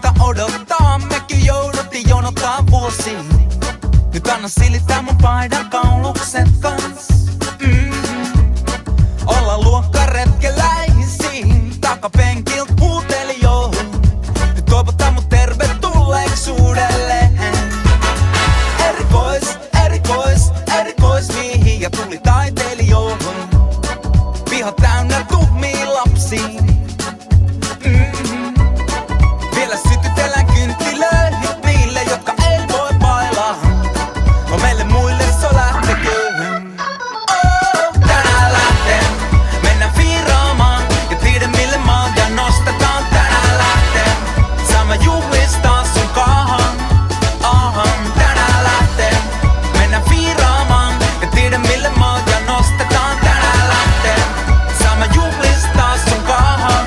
pientä odottaa. Mekin jouduttiin jonottaa vuosiin. Nyt anna silittää mun paidan kaulukset kans. Olla luokkaretkeläisiin. Takapenkilt huutelijoihin. Nyt toivotaan mut tervetulleeksi uudelleen. Erikoismiehiä ja tuli taiteilijoihin. Piha täynnä tuhmia lapsia. Vielä sytytellään kynttilöihin niille, jotka ei voi bailaa. No meille muille se lähteköön. Tänään lähtee, mennään fiiraamaan. Ja tiedä mille maan ja nostetaan. Tänään lähtee, saamme juhlistaa sun kahan. Tänään lähtee, mennään fiiraamaan. Ja tiedä mille maan ja nostetaan. Tänään lähtee, saamme juhlistaa sun kahan.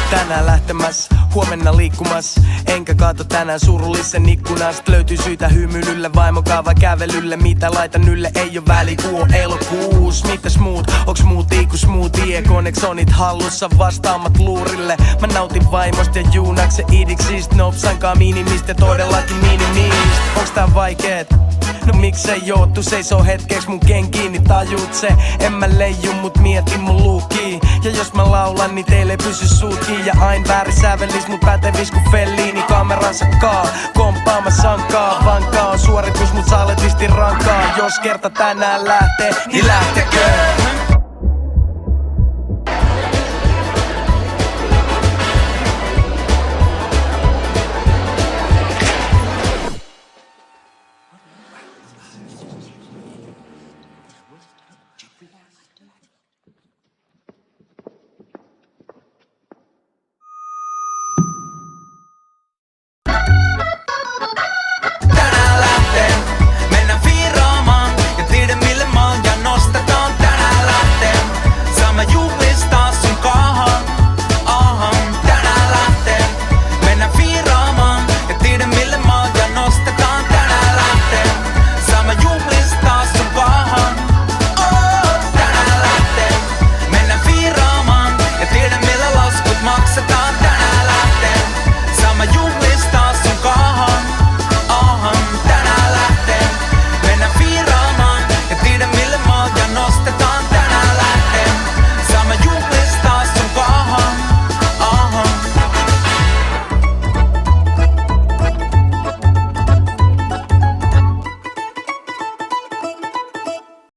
Tänään lähtemäs, huomenna liikkumas. Enkä kaato tänään surullisen ikkunast. Löytyy syitä hymyilylle, vaimokaava kävelylle. Mitä laitan ylle, ei oo väli, kun on elokuus. Mitäs muut, onks muut ikus smoothie? Koneksonit hallussa, vastaamat luurille. Mä nautin vaimosta ja juunakse idiksistä. Nopsankaa minimistä, todellakin minimistä. Onks tää vaikeet? No miksei joottu, seisoo hetkeks mun kenkiin, niin tajuut se. En mä leiju, mut mietin mun luukii. Ja jos mä laulan, niin teille ei pysy suut kiinni. Ja ain väärisävelis, mut pätevis ku Fellini kameransa kaa. Komppaama sankaa, vankaa on suoritus, mut saletisti rankaa. Jos kerta tänään lähtee, niin lähtekö?